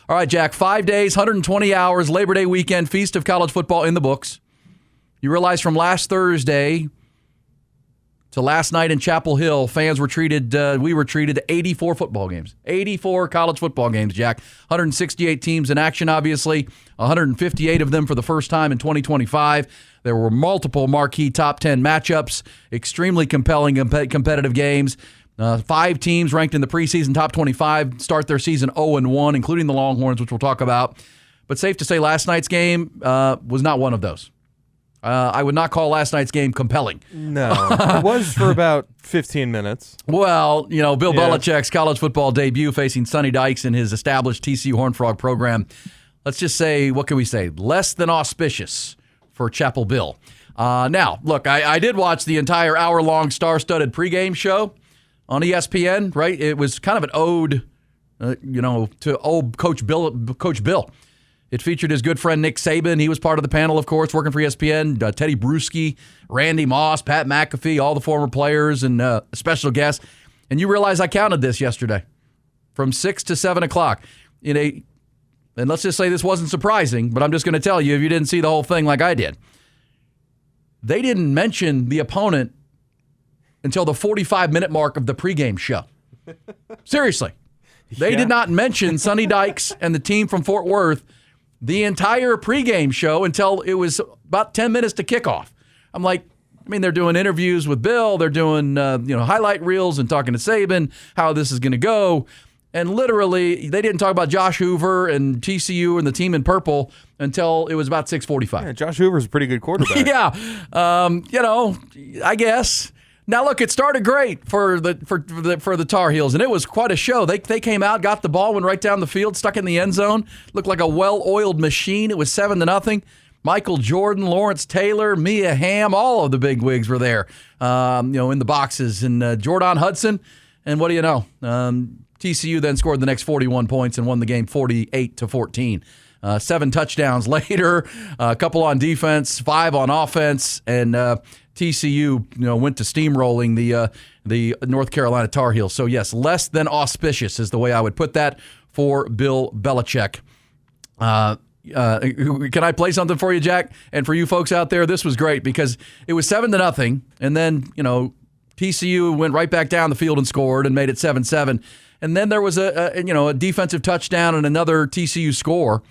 All right, Jack, 5 days, 120 hours, Labor Day weekend, feast of college football in the books. You realize from last Thursday to last night in Chapel Hill, we were treated to 84 football games. 84 college football games, Jack. 168 teams in action, obviously. 158 of them for the first time in 2025. There were multiple marquee top 10 matchups, extremely compelling competitive games. 5 teams ranked in the preseason top 25 start their season 0-1, including the Longhorns, which we'll talk about. But safe to say last night's game was not one of those. I would not call last night's game compelling. No, it was for about 15 minutes. Well, Bill Belichick's college football debut facing Sonny Dykes in his established TCU Horned Frog program. Let's just say, what can we say? Less than auspicious for Chapel Bill. Now, look, I did watch the entire hour-long star-studded pregame show on ESPN, right? It was kind of an ode, to old Coach Bill. It featured his good friend Nick Saban. He was part of the panel, of course, working for ESPN. Teddy Bruschi, Randy Moss, Pat McAfee, all the former players and special guests. And you realize I counted this yesterday from 6 to 7 o'clock. And let's just say this wasn't surprising, but I'm just going to tell you if you didn't see the whole thing like I did. They didn't mention the opponent until the 45-minute mark of the pregame show. Seriously. They did not mention Sonny Dykes and the team from Fort Worth the entire pregame show until it was about 10 minutes to kickoff. I'm like, they're doing interviews with Bill. They're doing, highlight reels and talking to Saban, how this is going to go. And literally, they didn't talk about Josh Hoover and TCU and the team in purple until it was about 6:45. Yeah, Josh Hoover's a pretty good quarterback. Yeah. I guess. Now, look, it started great for the Tar Heels, and it was quite a show. They came out, got the ball, went right down the field, stuck in the end zone, looked like a well-oiled machine. It was 7-0. Michael Jordan, Lawrence Taylor, Mia Hamm, all of the big wigs were there, in the boxes. And Jordan Hudson, and what do you know? TCU then scored the next 41 points and won the game 48-14. 7 touchdowns later, a couple on defense, 5 on offense, and TCU, went to steamrolling the North Carolina Tar Heels. So yes, less than auspicious is the way I would put that for Bill Belichick. Can I play something for you, Jack? And for you folks out there, this was great because it was 7-0, and then TCU went right back down the field and scored and made it 7-7. And then there was a defensive touchdown and another TCU score.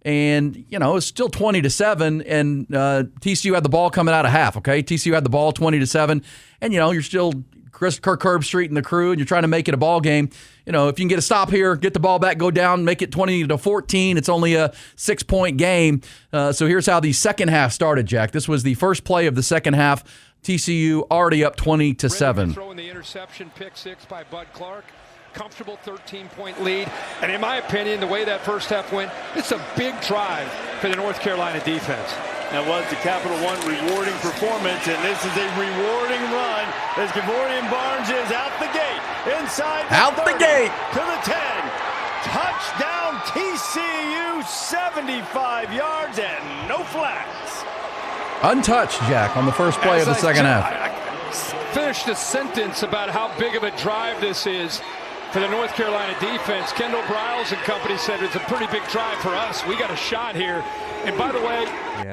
And, it was still 20-7, and TCU had the ball coming out of half, okay? TCU had the ball 20-7, and, you're still Kirk Herbstreit and the crew, and you're trying to make it a ball game. If you can get a stop here, get the ball back, go down, make it 20-14, it's only a 6-point game. So here's how the second half started, Jack. This was the first play of the second half. TCU already up 20-7. Throwing the interception, pick 6 by Bud Clark. Comfortable 13-point lead. And in my opinion, the way that first half went, it's a big drive for the North Carolina defense. That was the Capital One rewarding performance, and this is a rewarding run as Gavorian Barnes is out the gate, inside the 30, to the 10. Touchdown TCU, 75 yards and no flags. Untouched, Jack, on the first play of the second half. I finished a sentence about how big of a drive this is for the North Carolina defense. Kendall Briles and company said it's a pretty big drive for us. We got a shot here. And by the way,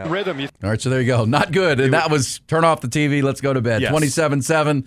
rhythm. All right, so there you go. Not good. And that was turn off the TV, let's go to bed. Yes. 27-7.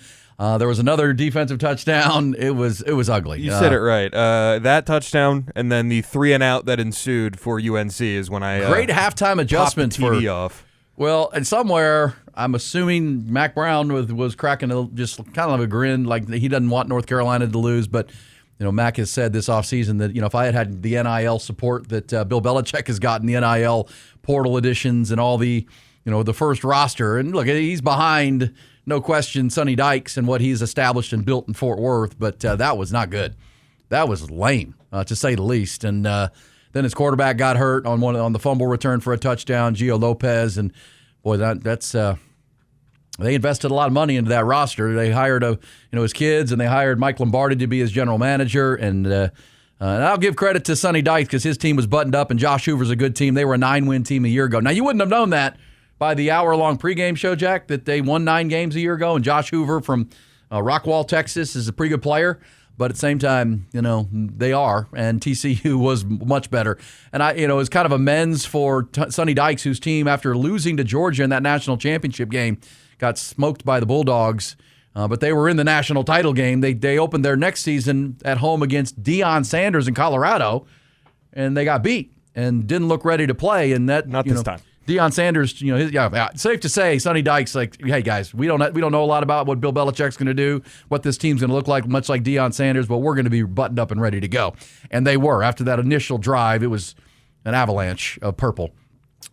There was another defensive touchdown. It was ugly. You said it right. That touchdown and then the 3-and-out that ensued for UNC is when I great halftime adjustments popped the TV off. Well, and somewhere I'm assuming Mac Brown was cracking just kind of a grin, like he doesn't want North Carolina to lose. But Mac has said this offseason that if I had the NIL support that Bill Belichick has gotten, the NIL portal additions and all the the first roster, and look, he's behind, no question, Sonny Dykes and what he's established and built in Fort Worth. But that was not good. That was lame, to say the least. And then his quarterback got hurt on the fumble return for a touchdown, Gio Lopez, and boy, that's they invested a lot of money into that roster. They hired his kids, and they hired Mike Lombardi to be his general manager. And I'll give credit to Sonny Dykes because his team was buttoned up, and Josh Hoover's a good team. They were a 9-win team a year ago. Now you wouldn't have known that by the hour-long pregame show, Jack, that they won 9 games a year ago, and Josh Hoover from Rockwall, Texas, is a pretty good player. But at the same time, they are, and TCU was much better. And it was kind of amends for Sonny Dykes, whose team, after losing to Georgia in that national championship game, got smoked by the Bulldogs. But they were in the national title game. They opened their next season at home against Deion Sanders in Colorado, and they got beat and didn't look ready to play. And that Not this time. Deion Sanders, safe to say, Sonny Dykes, like, hey guys, we don't know a lot about what Bill Belichick's going to do, what this team's going to look like, much like Deion Sanders, but we're going to be buttoned up and ready to go. And they were. After that initial drive, it was an avalanche of purple,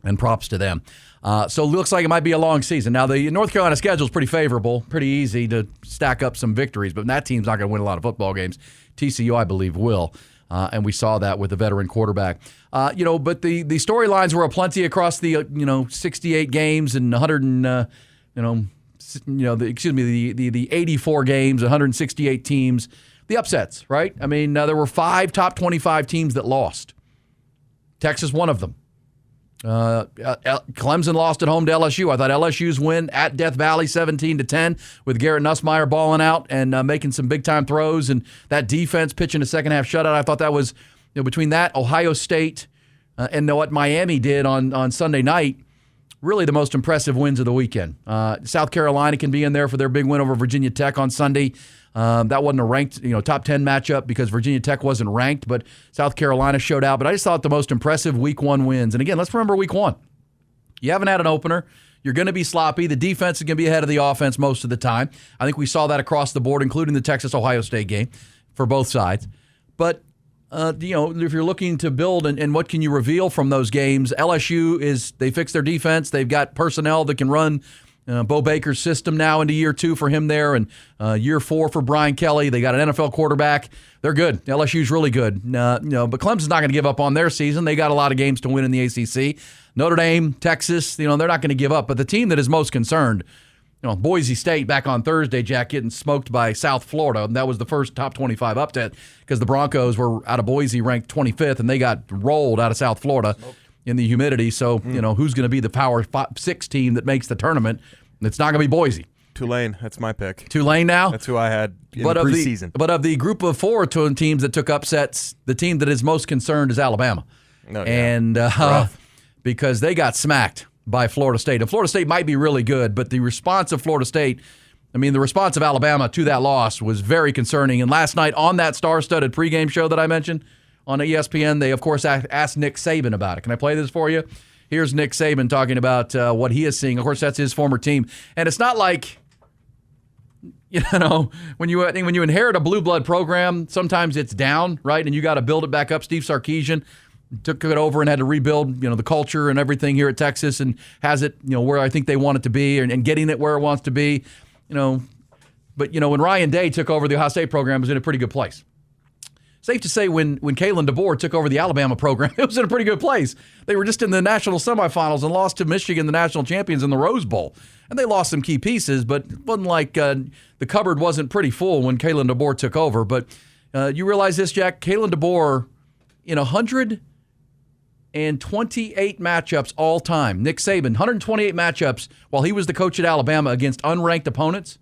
and props to them. So it looks like it might be a long season. Now, the North Carolina schedule is pretty favorable, pretty easy to stack up some victories, but that team's not going to win a lot of football games. TCU, I believe, will. And we saw that with the veteran quarterback. But the storylines were aplenty across the 68 games and 100 and the 84 games, 168 teams. The upsets, right? I mean, there were 5 top 25 teams that lost. Texas, one of them. Clemson lost at home to LSU. I thought LSU's win at Death Valley 17-10 with Garrett Nussmeier balling out and making some big-time throws, and that defense pitching a second-half shutout. I thought that was, between that, Ohio State, and what Miami did on Sunday night, really the most impressive wins of the weekend. South Carolina can be in there for their big win over Virginia Tech on Sunday. That wasn't a ranked, top 10 matchup because Virginia Tech wasn't ranked, but South Carolina showed out. But I just thought the most impressive week 1 wins. And again, let's remember week 1. You haven't had an opener. You're going to be sloppy. The defense is going to be ahead of the offense most of the time. I think we saw that across the board, including the Texas-Ohio State game for both sides. But, if you're looking to build and what can you reveal from those games, LSU they fixed their defense. They've got personnel that can run Bo Baker's system now into year 2 for him there, and year 4 for Brian Kelly. They got an NFL quarterback. They're good. LSU's really good. But Clemson's not going to give up on their season. They got a lot of games to win in the ACC. Notre Dame, Texas, they're not going to give up. But the team that is most concerned, Boise State back on Thursday, Jack, getting smoked by South Florida. And that was the first top 25 upset because the Broncos were out of Boise ranked 25th, and they got rolled out of South Florida in the humidity. So, who's going to be the Power 6 team that makes the tournament? It's not going to be Boise. Tulane, that's my pick. Tulane now? That's who I had in the preseason. But of the group of 4 teams that took upsets, the team that is most concerned is Alabama. Oh, yeah. And because they got smacked by Florida State. And Florida State might be really good, but the response of Florida State, the response of Alabama to that loss was very concerning. And last night on that star-studded pregame show that I mentioned on ESPN, they, of course, asked Nick Saban about it. Can I play this for you? Here's Nick Saban talking about what he is seeing. Of course, that's his former team. And it's not like, when you inherit a blue blood program, sometimes it's down, right? And you got to build it back up. Steve Sarkisian took it over and had to rebuild, the culture and everything here at Texas, and has it, where I think they want it to be, and getting it where it wants to be, But, when Ryan Day took over the Ohio State program, it was in a pretty good place. Safe to say when Kalen DeBoer took over the Alabama program, it was in a pretty good place. They were just in the national semifinals and lost to Michigan, the national champions, in the Rose Bowl. And they lost some key pieces, but it wasn't like the cupboard wasn't pretty full when Kalen DeBoer took over. But you realize this, Jack? Kalen DeBoer, in 128 matchups all time, Nick Saban, 128 matchups while he was the coach at Alabama against unranked opponents,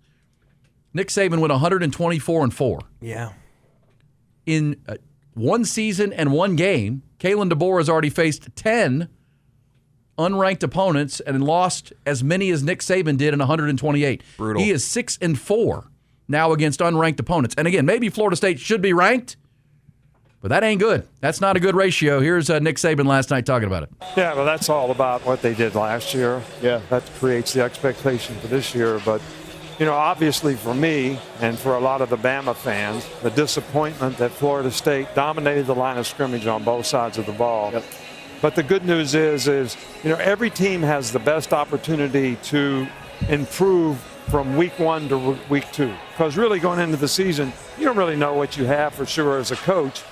Nick Saban went 124-4. Yeah. In 1 season and 1 game, Kalen DeBoer has already faced 10 unranked opponents and lost as many as Nick Saban did in 128. Brutal. He is 6-4 now against unranked opponents. And again, maybe Florida State should be ranked, but that ain't good. That's not a good ratio. Here's Nick Saban last night talking about it. Yeah, well, that's all about what they did last year. Yeah, that creates the expectation for this year. But, obviously for me and for a lot of the Bama fans, the disappointment that Florida State dominated the line of scrimmage on both sides of the ball. Yep. But the good news is every team has the best opportunity to improve from week 1 to week 2. Because really going into the season, you don't really know what you have for sure as a coach.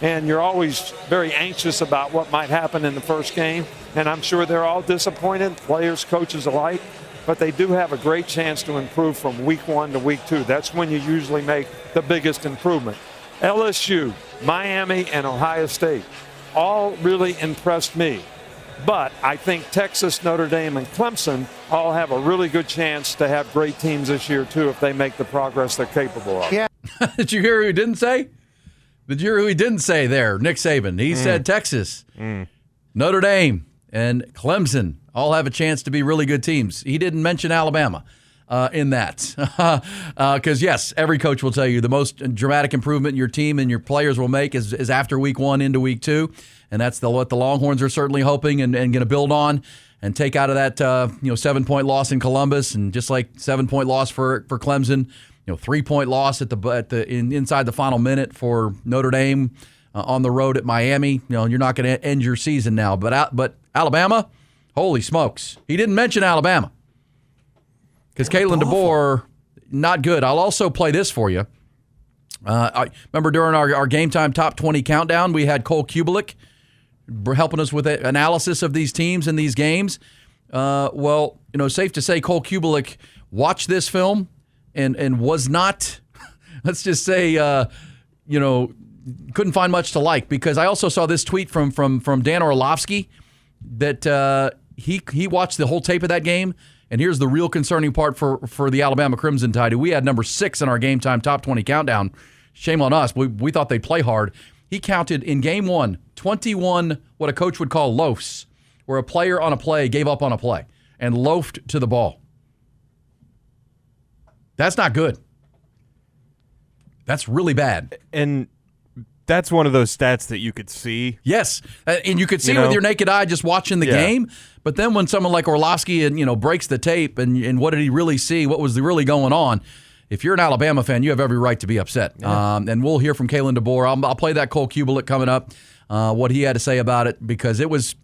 And you're always very anxious about what might happen in the first game. And I'm sure they're all disappointed, players, coaches alike. But they do have a great chance to improve from week 1 to week 2. That's when you usually make the biggest improvement. LSU, Miami, and Ohio State all really impressed me. But I think Texas, Notre Dame, and Clemson all have a really good chance to have great teams this year, too, if they make the progress they're capable of. Yeah. Did you hear who he didn't say? Did you hear who he didn't say there? Nick Saban. He said Texas, Notre Dame, and Clemson all have a chance to be really good teams. He didn't mention Alabama in that. Because, yes, every coach will tell you the most dramatic improvement your team and your players will make is after week 1 into week 2. And that's what the Longhorns are certainly hoping and going to build on and take out of that 7-point loss in Columbus, and just like 7-point loss for Clemson, 3-point loss inside the final minute for Notre Dame on the road at Miami. You're not going to end your season now. But Alabama, holy smokes, he didn't mention Alabama because Kalen DeBoer, not good. I'll also play this for you. I remember during our Game Time Top 20 countdown, we had Cole Kubelik helping us with analysis of these teams and these games. Safe to say Cole Kubelik watched this film and was not, let's just say, couldn't find much to like, because I also saw this tweet from Dan Orlovsky that he watched the whole tape of that game, and here's the real concerning part for the Alabama Crimson Tide. We had number 6 in our Game Time Top 20 countdown. Shame on us. We thought they'd play hard. He counted in game 1 21 what a coach would call loafs, where a player on a play gave up on a play and loafed to the ball. That's not good. That's really bad. And that's one of those stats that you could see. Yes, and you could see it with your naked eye just watching the game. But then when someone like Orlovsky breaks the tape and what did he really see? What was really going on? If you're an Alabama fan, you have every right to be upset. Yeah. And we'll hear from Kalen DeBoer. I'll play that Cole Kubelik coming up, what he had to say about it, because it was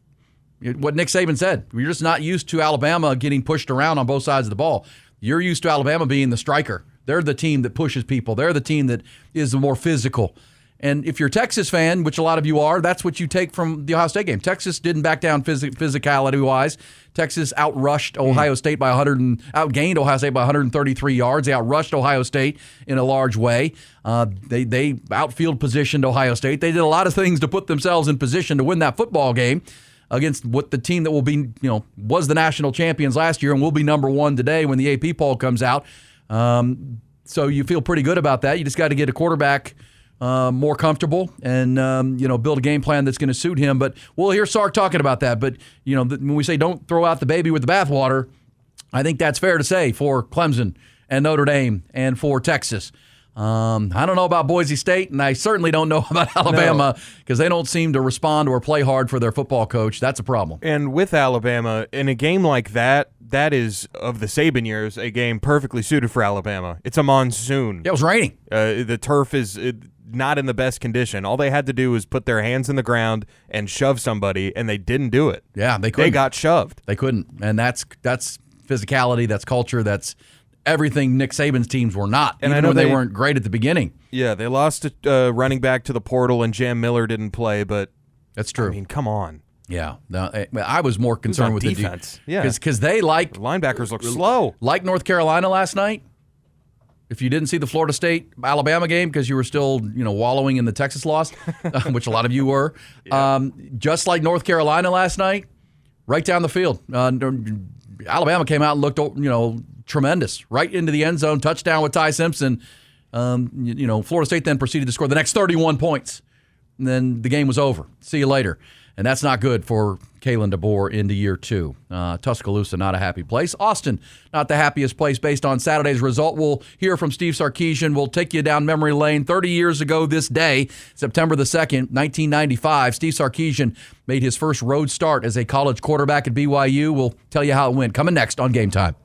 what Nick Saban said. We're just not used to Alabama getting pushed around on both sides of the ball. You're used to Alabama being the striker. They're the team that pushes people. They're the team that is the more physical. And if you're a Texas fan, which a lot of you are, that's what you take from the Ohio State game. Texas didn't back down physicality-wise. Texas outrushed Ohio State outgained Ohio State by 133 yards. They outrushed Ohio State in a large way. They outfield positioned Ohio State. They did a lot of things to put themselves in position to win that football game against what the team that will be, was the national champions last year and will be number 1 today when the AP poll comes out. So you feel pretty good about that. You just got to get a quarterback more comfortable and, build a game plan that's going to suit him. But we'll hear Sark talking about that. But, when we say don't throw out the baby with the bathwater, I think that's fair to say for Clemson and Notre Dame and for Texas. I don't know about Boise State, and I certainly don't know about Alabama because they don't seem to respond or play hard for their football coach. That's a problem. And with Alabama, in a game like that is, of the Saban years, a game perfectly suited for Alabama. It's a monsoon. Yeah, it was raining. The turf is not in the best condition. All they had to do was put their hands in the ground and shove somebody, and they didn't do it. Yeah, they couldn't. They got shoved. They couldn't, and that's physicality, that's culture, that's everything Nick Saban's teams were not, and even when they weren't great at the beginning. Yeah, they lost running back to the portal, and Jam Miller didn't play, but that's true. I mean, come on. Yeah, no, I was more concerned with defense. The because they the linebackers look slow, like North Carolina last night. If you didn't see the Florida State Alabama game because you were still wallowing in the Texas loss, which a lot of you were, just like North Carolina last night, right down the field, Alabama came out and looked tremendous, right into the end zone, touchdown with Ty Simpson. Florida State then proceeded to score the next 31 points, and then the game was over. See you later. And that's not good for Kalen DeBoer into year 2. Tuscaloosa, not a happy place. Austin, not the happiest place based on Saturday's result. We'll hear from Steve Sarkisian. We'll take you down memory lane. 30 years ago this day, September the 2nd, 1995, Steve Sarkisian made his first road start as a college quarterback at BYU. We'll tell you how it went. Coming next on Game Time.